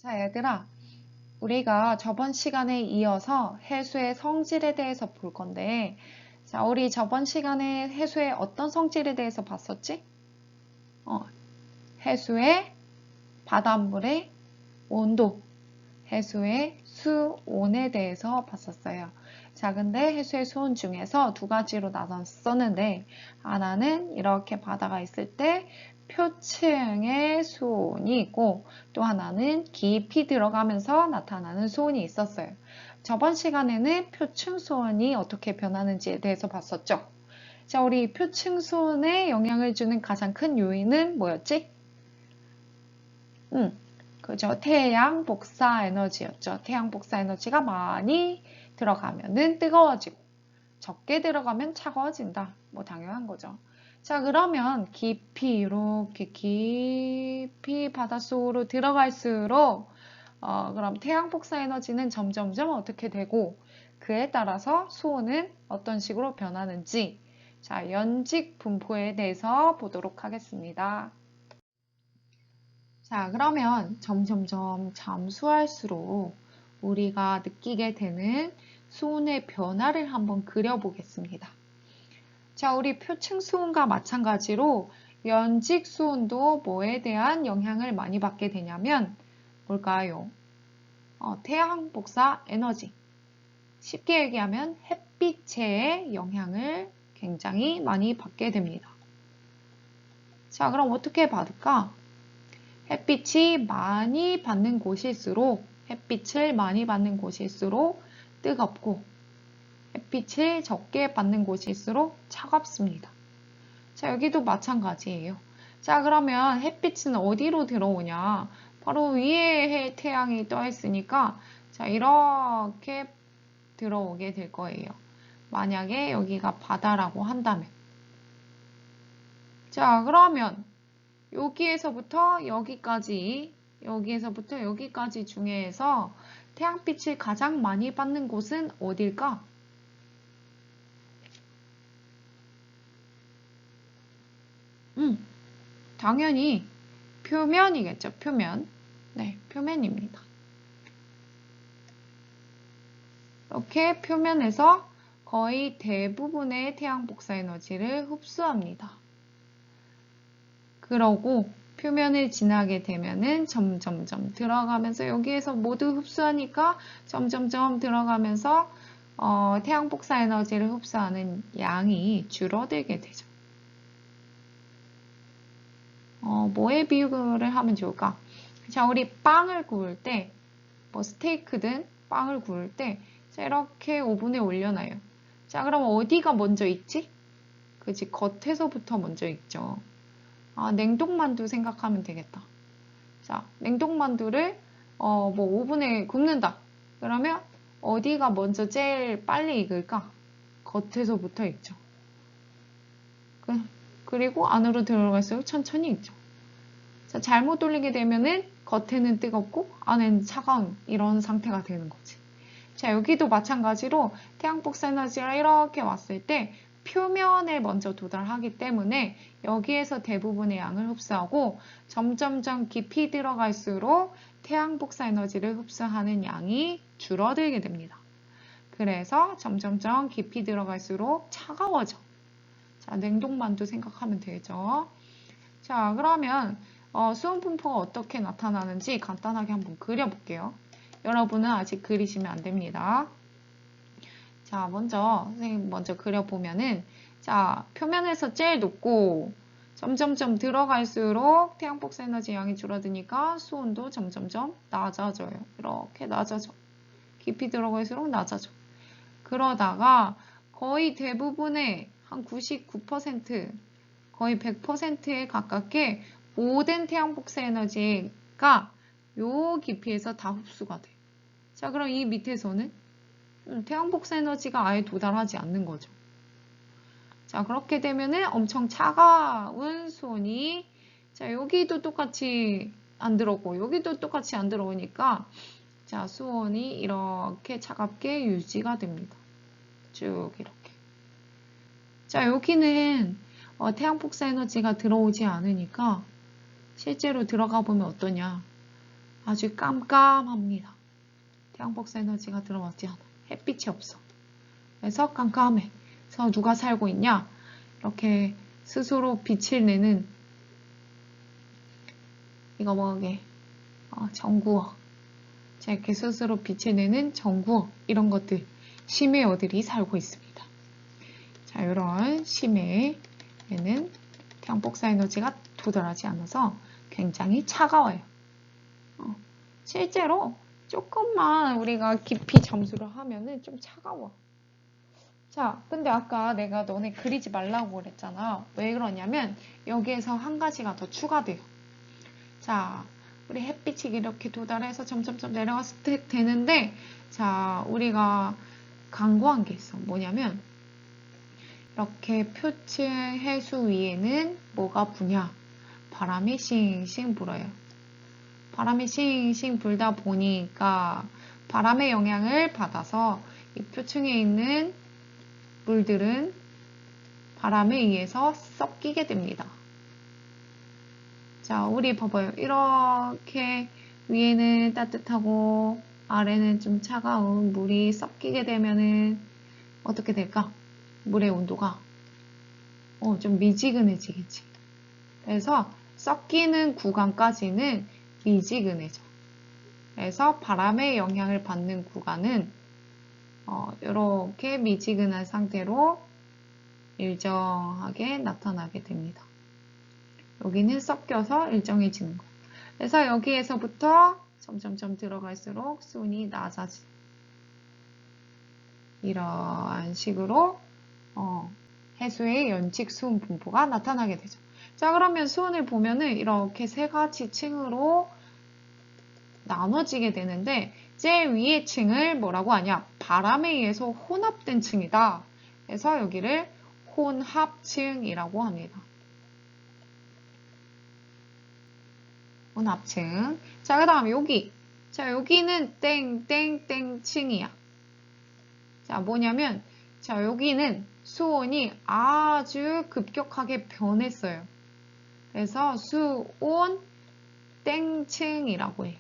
자, 얘들아, 우리가 저번 시간에 이어서 해수의 성질에 대해서 볼 건데, 자, 우리 저번 시간에 해수의 어떤 성질에 대해서 봤었지? 어, 해수의 바닷물의 온도, 해수의 수온에 대해서 봤었어요. 자, 근데 해수의 수온 중에서 두 가지로 나눴었는데, 하나는 이렇게 바다가 있을 때 표층의 수온이 있고, 또 하나는 깊이 들어가면서 나타나는 수온이 있었어요. 저번 시간에는 표층 수온이 어떻게 변하는지에 대해서 봤었죠. 자, 우리 표층 수온에 영향을 주는 가장 큰 요인은 뭐였지? 그죠. 태양 복사 에너지였죠. 태양 복사 에너지가 많이 들어가면은 뜨거워지고, 적게 들어가면 차가워진다. 뭐 당연한 거죠. 자, 그러면 깊이 이렇게 깊이 바닷속으로 들어갈수록 그럼 태양 복사 에너지는 점점점 어떻게 되고 그에 따라서 수온은 어떤 식으로 변하는지 자, 연직 분포에 대해서 보도록 하겠습니다. 자, 그러면 점점점 잠수할수록 우리가 느끼게 되는 수온의 변화를 한번 그려보겠습니다. 자, 우리 표층 수온과 마찬가지로 연직 수온도 뭐에 대한 영향을 많이 받게 되냐면 뭘까요? 태양 복사 에너지. 쉽게 얘기하면 햇빛의 영향을 굉장히 많이 받게 됩니다. 자, 그럼 어떻게 받을까? 햇빛이 많이 받는 곳일수록 햇빛을 많이 받는 곳일수록 뜨겁고 햇빛을 적게 받는 곳일수록 차갑습니다. 자, 여기도 마찬가지예요. 자, 그러면 햇빛은 어디로 들어오냐? 바로 위에 태양이 떠 있으니까 자, 이렇게 들어오게 될 거예요. 만약에 여기가 바다라고 한다면. 자, 그러면 여기에서부터 여기까지, 여기에서부터 여기까지 중에서 태양빛을 가장 많이 받는 곳은 어딜까? 당연히 표면이겠죠, 표면. 네, 표면입니다. 이렇게 표면에서 거의 대부분의 태양 복사 에너지를 흡수합니다. 그러고 표면을 지나게 되면은 점점점 들어가면서 여기에서 모두 흡수하니까 점점점 들어가면서 태양 복사 에너지를 흡수하는 양이 줄어들게 되죠. 뭐에 비유를 하면 좋을까? 자, 우리 빵을 구울 때, 뭐 스테이크든 빵을 구울 때, 자, 이렇게 오븐에 올려놔요. 자, 그럼 어디가 먼저 익지? 그치, 겉에서부터 먼저 익죠. 아, 냉동만두 생각하면 되겠다. 자, 냉동만두를 뭐 오븐에 굽는다. 그러면 어디가 먼저 제일 빨리 익을까? 겉에서부터 익죠. 그리고 안으로 들어갈수록 천천히 익죠. 자, 잘못 돌리게 되면은 겉에는 뜨겁고 안에는 차가운 이런 상태가 되는 거지. 자, 여기도 마찬가지로 태양 복사 에너지가 이렇게 왔을 때 표면에 먼저 도달하기 때문에 여기에서 대부분의 양을 흡수하고 점점점 깊이 들어갈수록 태양 복사 에너지를 흡수하는 양이 줄어들게 됩니다. 그래서 점점점 깊이 들어갈수록 차가워져. 자, 냉동만두 생각하면 되죠. 자, 그러면 수온 분포가 어떻게 나타나는지 간단하게 한번 그려볼게요. 여러분은 아직 그리시면 안 됩니다. 자, 선생님 먼저 그려보면은, 자, 표면에서 제일 높고, 점점점 들어갈수록 태양 복사 에너지 양이 줄어드니까 수온도 점점점 낮아져요. 이렇게 낮아져. 깊이 들어갈수록 낮아져. 그러다가 거의 대부분의 한 99%, 거의 100%에 가깝게 모든 태양 복사 에너지가 요 깊이에서 다 흡수가 돼. 자, 그럼 이 밑에서는 태양 복사 에너지가 아예 도달하지 않는 거죠. 자, 그렇게 되면은 엄청 차가운 수온이 자, 여기도 똑같이 안 들어오고 여기도 똑같이 안 들어오니까 자, 수온이 이렇게 차갑게 유지가 됩니다. 쭉 이렇게. 자, 여기는 태양 복사 에너지가 들어오지 않으니까 실제로 들어가 보면 어떠냐? 아주 깜깜합니다. 태양복사 에너지가 들어오지 않아. 햇빛이 없어. 그래서 깜깜해. 그래서 누가 살고 있냐? 이렇게 스스로 빛을 내는 이거 뭐게? 전구어. 자, 이렇게 스스로 빛을 내는 전구어. 이런 것들. 심해어들이 살고 있습니다. 자, 이런 심해에는 태양복사 에너지가 도달하지 않아서 굉장히 차가워요. 실제로 조금만 우리가 깊이 잠수를 하면은 좀 차가워. 자, 근데 아까 내가 너네 그리지 말라고 그랬잖아. 왜 그러냐면 여기에서 한 가지가 더 추가돼요. 자, 우리 햇빛이 이렇게 도달해서 점점점 내려갔을 때 되는데, 자, 우리가 강구한 게 있어. 뭐냐면 이렇게 표층 해수 위에는 뭐가 부냐? 바람이 싱싱 불어요. 바람이 싱싱 불다 보니까 바람의 영향을 받아서 이 표층에 있는 물들은 바람에 의해서 섞이게 됩니다. 자, 우리 봐봐요. 이렇게 위에는 따뜻하고 아래는 좀 차가운 물이 섞이게 되면은 어떻게 될까? 물의 온도가 좀 미지근해지겠지. 그래서 섞이는 구간까지는 미지근해져. 그래서 바람의 영향을 받는 구간은 이렇게 미지근한 상태로 일정하게 나타나게 됩니다. 여기는 섞여서 일정해지는 거. 그래서 여기에서부터 점점점 들어갈수록 수온이 낮아지. 이러한 식으로 해수의 연칙 수온 분포가 나타나게 되죠. 자, 그러면 수온을 보면은 이렇게 세 가지 층으로 나눠지게 되는데 제일 위의 층을 뭐라고 하냐? 바람에 의해서 혼합된 층이다. 그래서 여기를 혼합층이라고 합니다. 혼합층. 자, 그 다음 여기. 자, 여기는 땡땡땡층이야. 자, 뭐냐면 자, 여기는 수온이 아주 급격하게 변했어요. 그래서 수온 땡층이라고 해.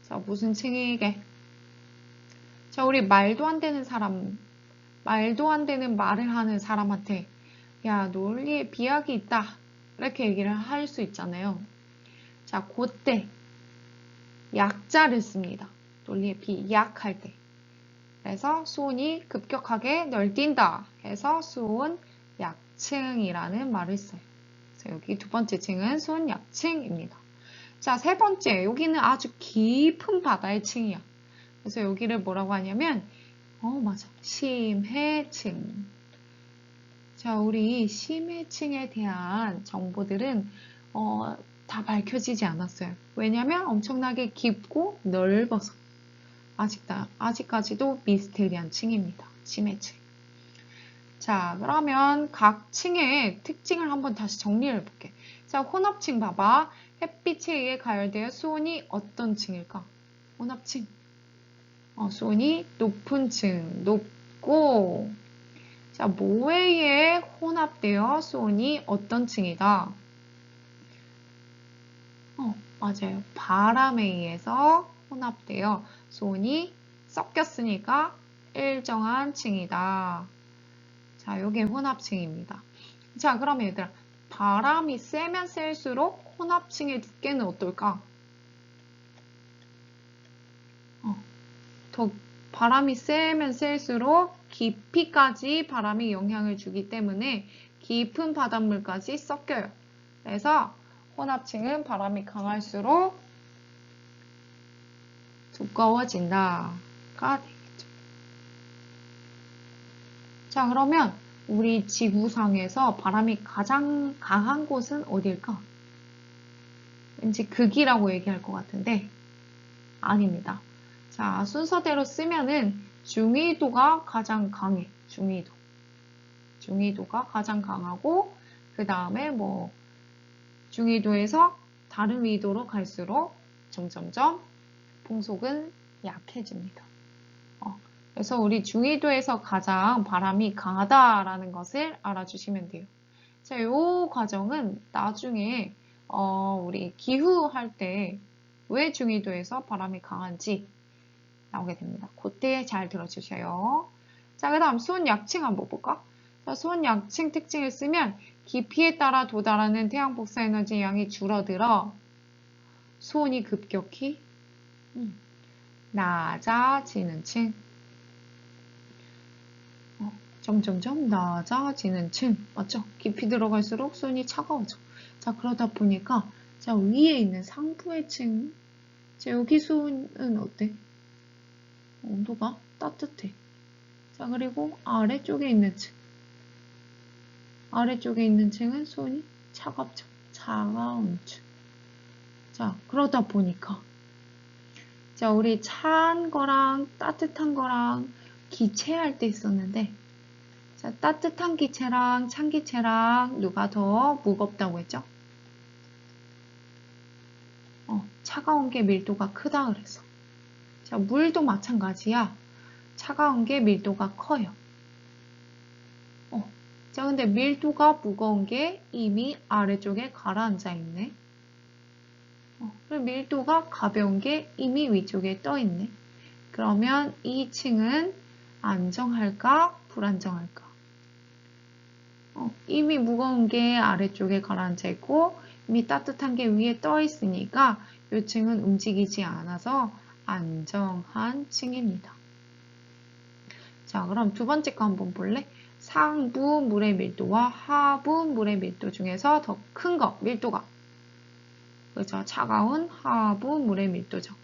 자, 무슨 층이게? 자, 우리 말도 안 되는 사람, 말도 안 되는 말을 하는 사람한테 야, 논리에 비약이 있다. 이렇게 얘기를 할 수 있잖아요. 자, 그때 약자를 씁니다. 논리에 비약할 때. 그래서 수온이 급격하게 널뛴다 해서 수온 약층이라는 말을 써요. 그래서 여기 두 번째 층은 수온 약층입니다. 자, 세 번째, 여기는 아주 깊은 바다의 층이야. 그래서 여기를 뭐라고 하냐면, 맞아. 심해층. 자, 우리 심해층에 대한 정보들은, 다 밝혀지지 않았어요. 왜냐면 엄청나게 깊고 넓어서. 아직까지도 미스테리한 층입니다. 심해층. 자, 그러면 각 층의 특징을 한번 다시 정리해 볼게. 자, 혼합층 봐봐. 햇빛에 의해 가열되어 수온이 어떤 층일까? 혼합층. 수온이 높은 층, 높고. 자, 뭐에 의해 혼합되어 수온이 어떤 층이다? 맞아요. 바람에 의해서 혼합되어 수온이 섞였으니까 일정한 층이다. 자, 이게 혼합층입니다. 자, 그럼 얘들아, 바람이 세면 셀수록 혼합층의 두께는 어떨까? 더 바람이 세면 셀수록 깊이까지 바람이 영향을 주기 때문에 깊은 바닷물까지 섞여요. 그래서 혼합층은 바람이 강할수록 두꺼워진다가 되겠죠. 자, 그러면 우리 지구상에서 바람이 가장 강한 곳은 어딜까? 왠지 극이라고 얘기할 것 같은데 아닙니다. 자, 순서대로 쓰면은 중위도가 가장 강해. 중위도가 가장 강하고 그 다음에 뭐 중위도에서 다른 위도로 갈수록 점점점 풍속은 약해집니다. 그래서 우리 중위도에서 가장 바람이 강하다라는 것을 알아주시면 돼요. 자, 이 과정은 나중에 우리 기후할 때 왜 중위도에서 바람이 강한지 나오게 됩니다. 그때 잘 들어주셔요. 자, 그 다음 수온 약층 한번 볼까? 자, 수온 약층 특징을 쓰면 깊이에 따라 도달하는 태양 복사 에너지 양이 줄어들어 수온이 급격히 낮아지는 층. 점점점 낮아지는 층. 맞죠? 깊이 들어갈수록 수온이 차가워져. 자, 그러다 보니까 자, 위에 있는 상부의 층. 자, 여기 수온은 어때? 온도가 따뜻해. 자, 그리고 아래쪽에 있는 층. 아래쪽에 있는 층은 수온이 차갑죠. 차가운 층. 자, 그러다 보니까 자, 우리 찬 거랑 따뜻한 거랑 기체할 때 있었는데 자, 따뜻한 기체랑 찬 기체랑 누가 더 무겁다고 했죠? 차가운 게 밀도가 크다 그래서. 자, 물도 마찬가지야. 차가운 게 밀도가 커요. 자, 근데 밀도가 무거운 게 이미 아래쪽에 가라앉아 있네. 그리고 밀도가 가벼운 게 이미 위쪽에 떠 있네. 그러면 이 층은 안정할까? 불안정할까? 이미 무거운 게 아래쪽에 가라앉아 있고 이미 따뜻한 게 위에 떠 있으니까 이 층은 움직이지 않아서 안정한 층입니다. 자, 그럼 두 번째 거 한번 볼래? 상부 물의 밀도와 하부 물의 밀도 중에서 더 큰 거, 밀도가. 그죠? 차가운 하부 물의 밀도죠.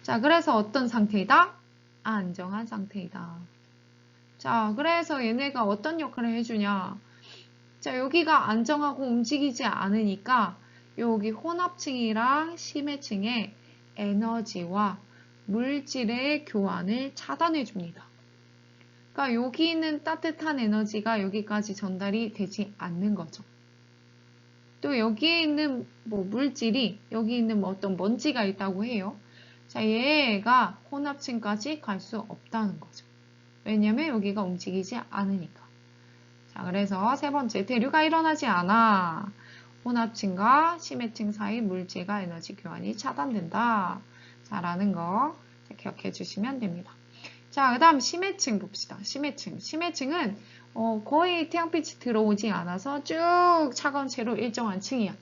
자, 그래서 어떤 상태이다? 안정한 상태이다. 자, 그래서 얘네가 어떤 역할을 해주냐? 자, 여기가 안정하고 움직이지 않으니까 여기 혼합층이랑 심해층의 에너지와 물질의 교환을 차단해 줍니다. 그러니까 여기 있는 따뜻한 에너지가 여기까지 전달이 되지 않는 거죠. 또 여기에 있는 뭐 물질이 여기 있는 뭐 어떤 먼지가 있다고 해요. 자, 얘가 혼합층까지 갈 수 없다는 거죠. 왜냐면 여기가 움직이지 않으니까. 자, 그래서 세 번째, 대류가 일어나지 않아. 혼합층과 심해층 사이 물질과 에너지 교환이 차단된다. 자, 라는 거 기억해 주시면 됩니다. 자, 그 다음 심해층 봅시다. 심해층. 심해층은 거의 태양빛이 들어오지 않아서 쭉 차가운 채로 일정한 층이야.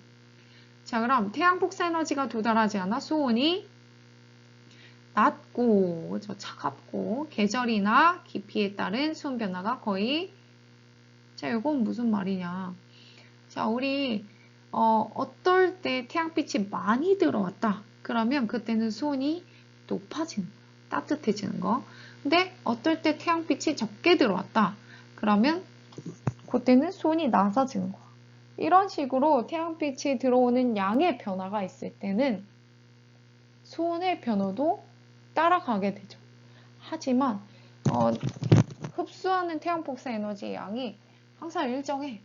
자, 그럼 태양 폭사 에너지가 도달하지 않아 수온이 낮고, 그죠? 차갑고, 계절이나 깊이에 따른 수온 변화가 거의, 자, 이건 무슨 말이냐. 자, 우리, 어떨 때 태양빛이 많이 들어왔다. 그러면 그때는 수온이 높아지는 거야. 따뜻해지는 거. 근데 어떨 때 태양빛이 적게 들어왔다. 그러면 그때는 수온이 낮아지는 거야. 이런 식으로 태양빛이 들어오는 양의 변화가 있을 때는 수온의 변화도 따라가게 되죠. 하지만 흡수하는 태양 폭사 에너지의 양이 항상 일정해.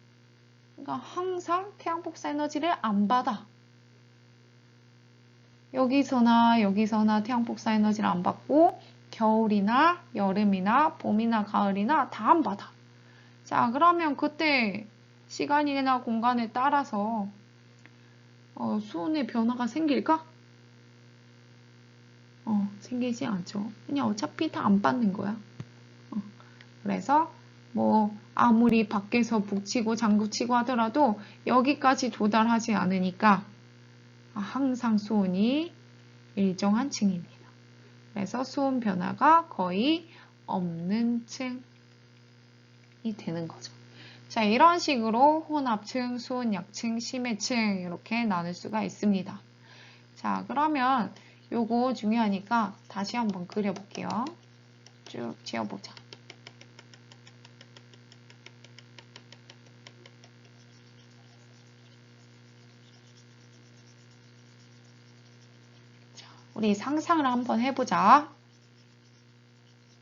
그러니까 항상 태양 폭사 에너지를 안 받아. 여기서나 여기서나 태양 폭사 에너지를 안 받고 겨울이나 여름이나 봄이나 가을이나 다 안 받아. 자, 그러면 그때 시간이나 공간에 따라서 수온의 변화가 생길까? 생기지 않죠. 그냥 어차피 다 안 받는 거야. 그래서 뭐 아무리 밖에서 북치고 장구치고 하더라도 여기까지 도달하지 않으니까 항상 수온이 일정한 층입니다. 그래서 수온 변화가 거의 없는 층이 되는 거죠. 자, 이런 식으로 혼합층, 수온 약층, 심해층 이렇게 나눌 수가 있습니다. 자, 그러면 요거 중요하니까 다시 한번 그려볼게요. 쭉 지어보자. 자, 우리 상상을 한번 해보자.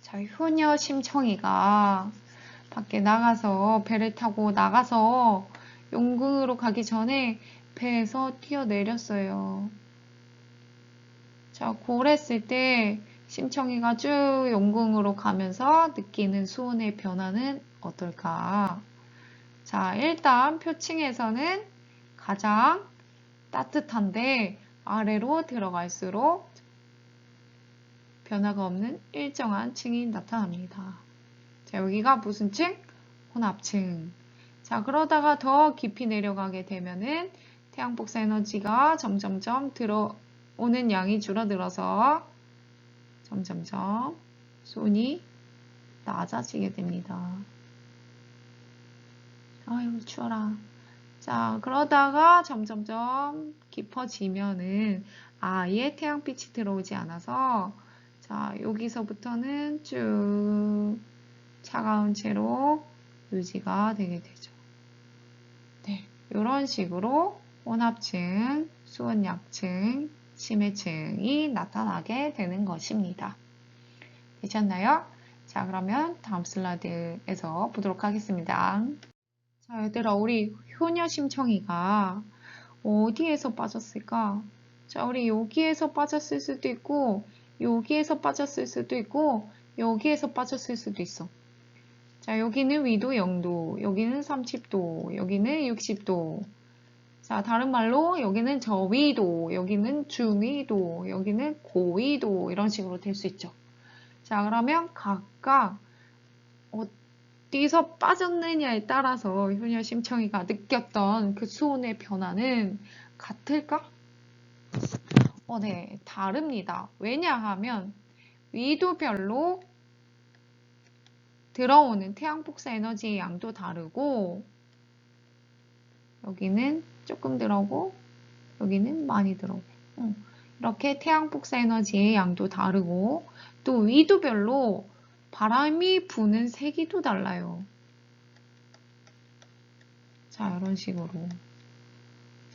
자, 효녀 심청이가 밖에 나가서 배를 타고 나가서 용궁으로 가기 전에 배에서 뛰어내렸어요. 자, 그랬을 때 심청이가 쭉 용궁으로 가면서 느끼는 수온의 변화는 어떨까? 자, 일단 표층에서는 가장 따뜻한데 아래로 들어갈수록 변화가 없는 일정한 층이 나타납니다. 자, 여기가 무슨 층? 혼합층. 자, 그러다가 더 깊이 내려가게 되면은 태양폭사 에너지가 점점점 들어오는 양이 줄어들어서 점점점 수온이 낮아지게 됩니다. 아유, 추워라. 자, 그러다가 점점점 깊어지면은 아예 태양빛이 들어오지 않아서 자, 여기서부터는 쭉 차가운 채로 유지가 되게 되죠. 네, 이런 식으로 혼합층, 수온약층, 심해층이 나타나게 되는 것입니다. 되셨나요? 자, 그러면 다음 슬라이드에서 보도록 하겠습니다. 자, 얘들아, 우리 효녀심청이가 어디에서 빠졌을까? 자, 우리 여기에서 빠졌을 수도 있고, 여기에서 빠졌을 수도 있고, 여기에서 빠졌을 수도 있어. 자, 여기는 위도 0도, 여기는 30도, 여기는 60도. 자, 다른 말로 여기는 저위도, 여기는 중위도, 여기는 고위도 이런 식으로 될 수 있죠. 자, 그러면 각각 어디서 빠졌느냐에 따라서 효녀심청이가 느꼈던 그 수온의 변화는 같을까? 네, 다릅니다. 왜냐하면 위도별로 들어오는 태양폭사 에너지의 양도 다르고 여기는 조금 들어오고 여기는 많이 들어오고 이렇게 태양폭사 에너지의 양도 다르고 또 위도별로 바람이 부는 세기도 달라요. 자, 이런 식으로.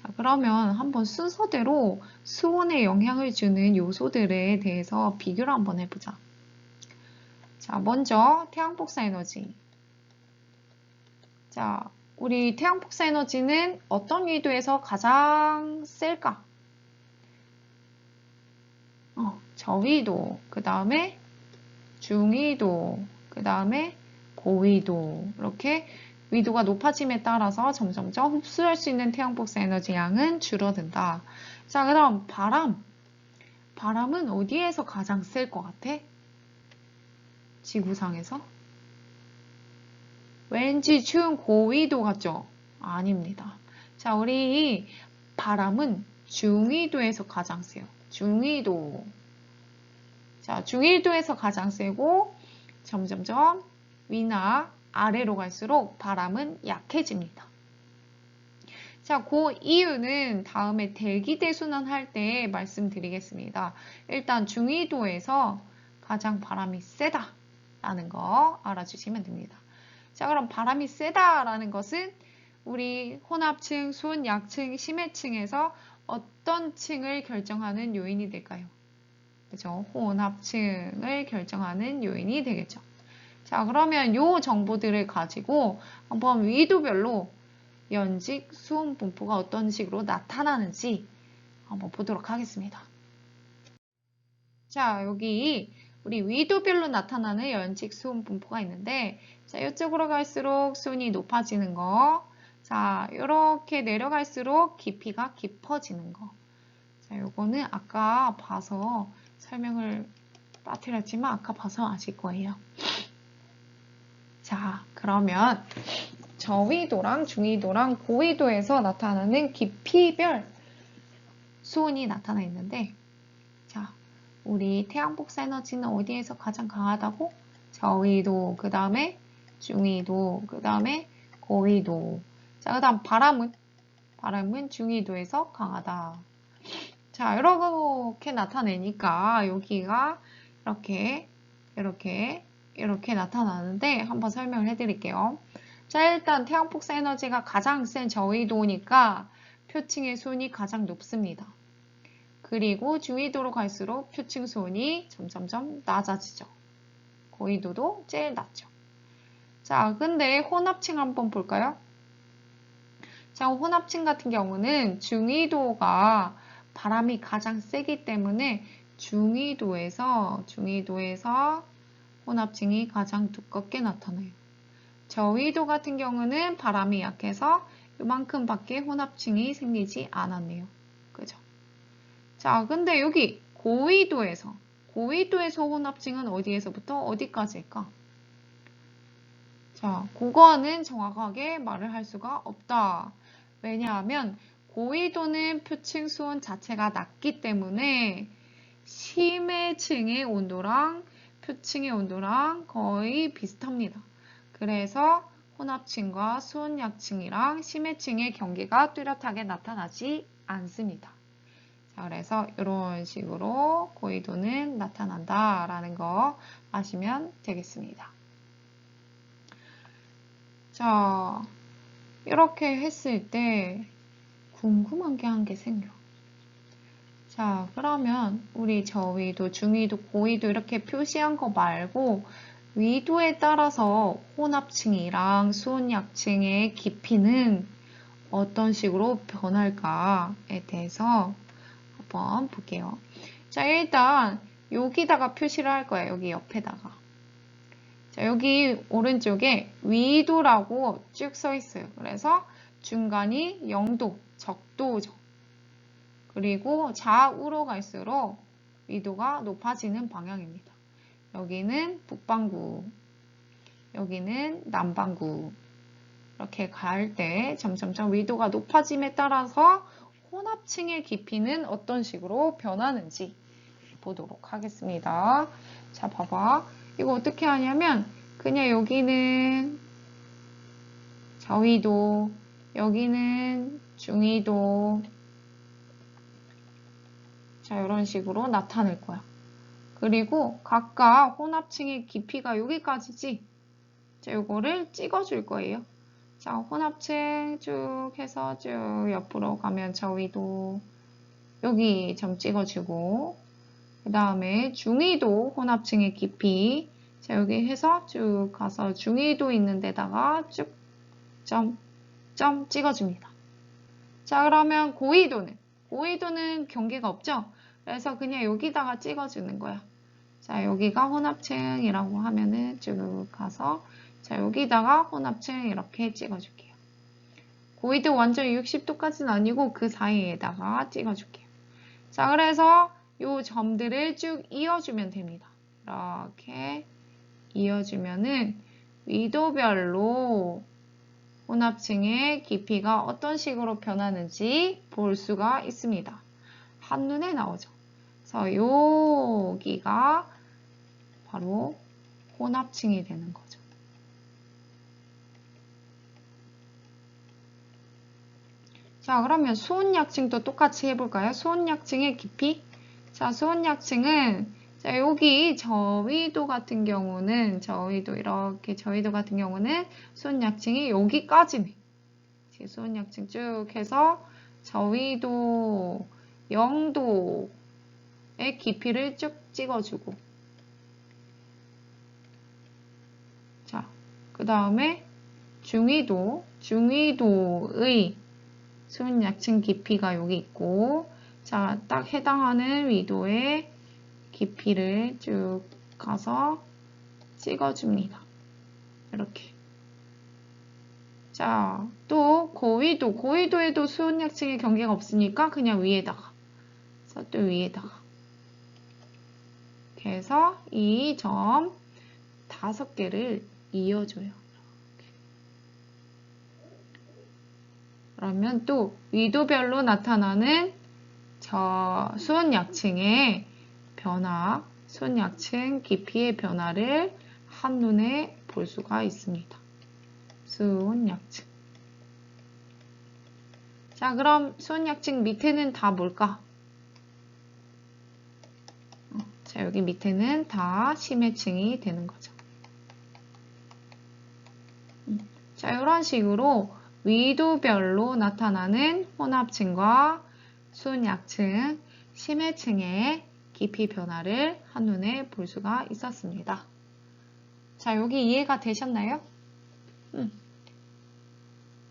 자, 그러면 한번 순서대로 수온에 영향을 주는 요소들에 대해서 비교를 한번 해보자. 자, 먼저 태양폭사 에너지. 자, 우리 태양폭사 에너지는 어떤 위도에서 가장 셀까? 저위도, 그 다음에 중위도, 그 다음에 고위도. 이렇게 위도가 높아짐에 따라서 점점점 흡수할 수 있는 태양폭사 에너지 양은 줄어든다. 자, 그 다음 바람. 바람은 어디에서 가장 셀 것 같아? 지구상에서? 왠지 중고위도 같죠? 아닙니다. 자, 우리 바람은 중위도에서 가장 세요. 중위도. 자, 중위도에서 가장 세고 점점점 위나 아래로 갈수록 바람은 약해집니다. 자, 그 이유는 다음에 대기대순환 할 때 말씀드리겠습니다. 일단 중위도에서 가장 바람이 세다라는 거 알아주시면 됩니다. 자, 그럼 바람이 세다라는 것은 우리 혼합층, 수온약층, 심해층에서 어떤 층을 결정하는 요인이 될까요? 그죠? 혼합층을 결정하는 요인이 되겠죠. 자, 그러면 이 정보들을 가지고 한번 위도별로 연직 수온 분포가 어떤 식으로 나타나는지 한번 보도록 하겠습니다. 자, 여기 우리 위도별로 나타나는 연직 수온 분포가 있는데 자, 이쪽으로 갈수록 수온이 높아지는 거. 자, 이렇게 내려갈수록 깊이가 깊어지는 거. 자, 요거는 아까 봐서 설명을 빠뜨렸지만 아까 봐서 아실 거예요. 자, 그러면 저위도랑 중위도랑 고위도에서 나타나는 깊이별 수온이 나타나 있는데 자, 우리 태양폭사 에너지는 어디에서 가장 강하다고? 저위도, 그 다음에 중위도, 그 다음에 고위도. 자, 그 다음 바람은 중위도에서 강하다. 자, 이렇게 나타내니까 여기가 이렇게 나타나는데 한번 설명을 해드릴게요. 자, 일단 태양폭사 에너지가 가장 센 저위도니까 표층의 수온이 가장 높습니다. 그리고 중위도로 갈수록 표층 수온이 점점점 낮아지죠. 고위도도 제일 낮죠. 자, 근데 혼합층 한번 볼까요? 자, 혼합층 같은 경우는 중위도가 바람이 가장 세기 때문에 중위도에서 혼합층이 가장 두껍게 나타나요. 저위도 같은 경우는 바람이 약해서 이만큼밖에 혼합층이 생기지 않았네요. 그죠? 자, 근데 여기 고위도에서 혼합층은 어디에서부터 어디까지일까? 자, 그거는 정확하게 말을 할 수가 없다. 왜냐하면 고위도는 표층 수온 자체가 낮기 때문에 심해층의 온도랑 표층의 온도랑 거의 비슷합니다. 그래서 혼합층과 수온약층이랑 심해층의 경계가 뚜렷하게 나타나지 않습니다. 자, 그래서 이런 식으로 고위도는 나타난다라는 거 아시면 되겠습니다. 자, 이렇게 했을 때 궁금한 게 한 개 생겨. 자, 그러면 우리 저위도, 중위도, 고위도 이렇게 표시한 거 말고 위도에 따라서 혼합층이랑 수온약층의 깊이는 어떤 식으로 변할까에 대해서 한번 볼게요. 자, 일단 여기다가 표시를 할 거예요. 여기 옆에다가. 자, 여기 오른쪽에 위도라고 쭉 써 있어요. 그래서 중간이 0도, 적도죠. 그리고 좌우로 갈수록 위도가 높아지는 방향입니다. 여기는 북반구, 여기는 남반구. 이렇게 갈 때 점점점 위도가 높아짐에 따라서 혼합층의 깊이는 어떤 식으로 변하는지 보도록 하겠습니다. 자, 봐봐. 이거 어떻게 하냐면 그냥 여기는 저위도, 여기는 중위도. 자, 이런 식으로 나타낼 거야. 그리고 각각 혼합층의 깊이가 여기까지지. 자, 요거를 찍어줄 거예요. 자, 혼합층 쭉 해서 쭉 옆으로 가면 저위도 여기 점 찍어주고, 그 다음에 중위도 혼합층의 깊이. 자, 여기 해서 쭉 가서 중위도 있는 데다가 쭉 점 찍어줍니다. 자, 그러면 고위도는 경계가 없죠? 그래서 그냥 여기다가 찍어주는 거야. 자, 여기가 혼합층이라고 하면은 쭉 가서 자, 여기다가 혼합층 이렇게 찍어줄게요. 고위도 완전 60도까지는 아니고 그 사이에다가 찍어줄게요. 자, 그래서 요 점들을 쭉 이어주면 됩니다. 이렇게 이어주면은 위도별로 혼합층의 깊이가 어떤 식으로 변하는지 볼 수가 있습니다. 한눈에 나오죠. 그래서 여기가 바로 혼합층이 되는 거죠. 자, 그러면 수온약층도 똑같이 해볼까요? 수온약층의 깊이. 자, 수온약층은 자, 여기 저위도 같은 경우는 이렇게 저위도 같은 경우는 수온약층이 여기까지네. 수온약층 쭉 해서 저위도 0도의 깊이를 쭉 찍어주고 자, 그 다음에 중위도의 수온약층 깊이가 여기 있고 자, 딱 해당하는 위도의 깊이를 쭉 가서 찍어줍니다. 이렇게. 자, 또 고위도에도 수온약층의 경계가 없으니까 그냥 위에다가. 그래서 또 위에다가. 이렇게 해서 이 점 5개를 이어줘요. 이렇게. 그러면 또 위도별로 나타나는 수온약층의 변화, 수온약층 깊이의 변화를 한눈에 볼 수가 있습니다. 수온약층. 자, 그럼 수온약층 밑에는 다 뭘까? 자, 여기 밑에는 다 심해층이 되는 거죠. 자, 이런 식으로 위도별로 나타나는 혼합층과 수온약층, 심해층의 깊이 변화를 한눈에 볼 수가 있었습니다. 자, 여기 이해가 되셨나요?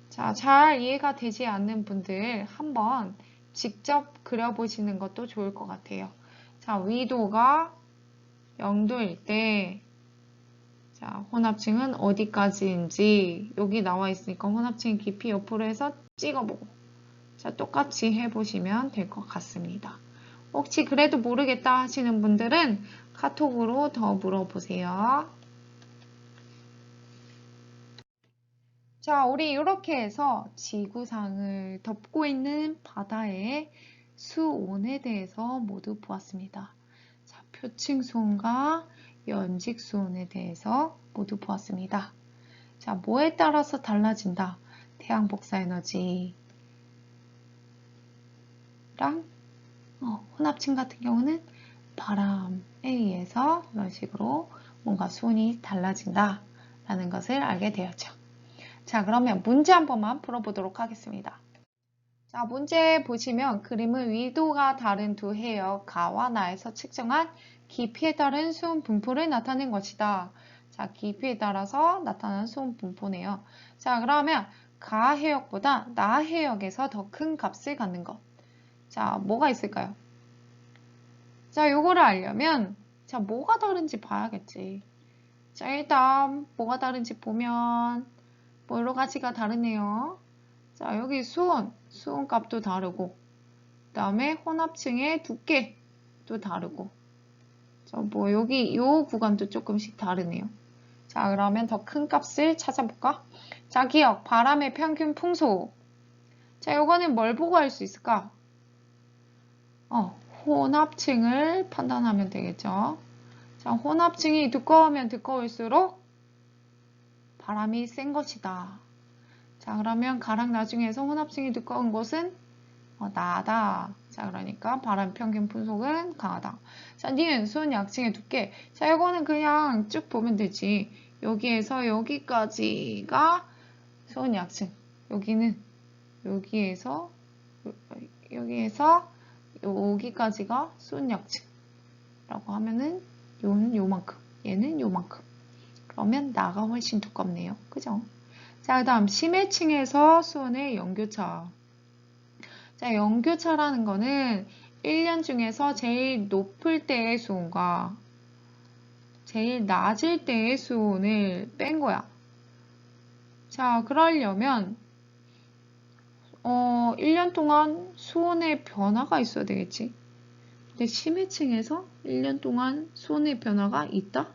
자, 잘 이해가 되지 않는 분들 한번 직접 그려보시는 것도 좋을 것 같아요. 자, 위도가 0도일 때 자, 혼합층은 어디까지인지 여기 나와 있으니까 혼합층 깊이 옆으로 해서 찍어보고 자, 똑같이 해보시면 될 것 같습니다. 혹시 그래도 모르겠다 하시는 분들은 카톡으로 더 물어보세요. 자, 우리 이렇게 해서 지구상을 덮고 있는 바다의 수온에 대해서 모두 보았습니다. 자, 표층 수온과 연직 수온에 대해서 모두 보았습니다. 자, 뭐에 따라서 달라진다? 태양 복사 에너지랑 혼합층 같은 경우는 바람에 의해서 이런 식으로 뭔가 수온이 달라진다 라는 것을 알게 되었죠. 자, 그러면 문제 한 번만 풀어보도록 하겠습니다. 자, 문제 보시면 그림은 위도가 다른 두 해역 가와 나에서 측정한 깊이에 따른 수온 분포를 나타낸 것이다. 자, 깊이에 따라서 나타나는 수온 분포네요. 자, 그러면 가 해역보다 나 해역에서 더 큰 값을 갖는 것. 자, 뭐가 있을까요? 자, 요거를 알려면 자, 뭐가 다른지 봐야겠지. 자, 일단 뭐가 다른지 보면 뭐 여러 가지가 다르네요. 자, 여기 수온 값도 다르고, 그 다음에 혼합층의 두께도 다르고, 자, 뭐 여기 요 구간도 조금씩 다르네요. 자, 그러면 더 큰 값을 찾아볼까? 자, 기억, 바람의 평균 풍속. 자, 요거는 뭘 보고 할 수 있을까? 혼합층을 판단하면 되겠죠. 자, 혼합층이 두꺼우면 두꺼울수록 바람이 센 것이다. 자, 그러면 가랑 나중에서 혼합층이 두꺼운 곳은 나다. 자, 그러니까 바람 평균 풍속은 강하다. 자, 니은 수온 약층의 두께. 자, 이거는 그냥 쭉 보면 되지. 여기에서 여기까지가 수온 약층. 여기는 여기에서 여기까지가 수온 약층라고 하면은 요는 요만큼, 얘는 요만큼. 그러면 나가 훨씬 두껍네요. 그죠? 자, 그 다음 심해층에서 수온의 연교차. 자, 연교차라는 거는 1년 중에서 제일 높을 때의 수온과 제일 낮을 때의 수온을 뺀 거야. 자, 그러려면 1년 동안 수온의 변화가 있어야 되겠지. 근데 심해층에서 1년 동안 수온의 변화가 있다?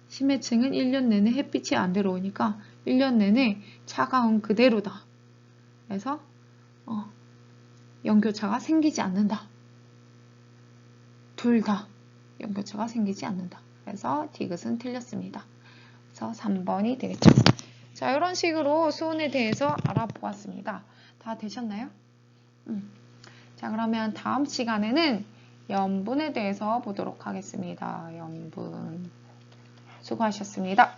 심해층은 1년 내내 햇빛이 안 들어오니까 1년 내내 차가운 그대로다. 그래서 연교차가 생기지 않는다. 둘 다 연교차가 생기지 않는다. 그래서 디귿은 틀렸습니다. 그래서 3번이 되겠죠. 자, 이런 식으로 수온에 대해서 알아보았습니다. 다 되셨나요? 자, 그러면 다음 시간에는 염분에 대해서 보도록 하겠습니다. 염분. 수고하셨습니다.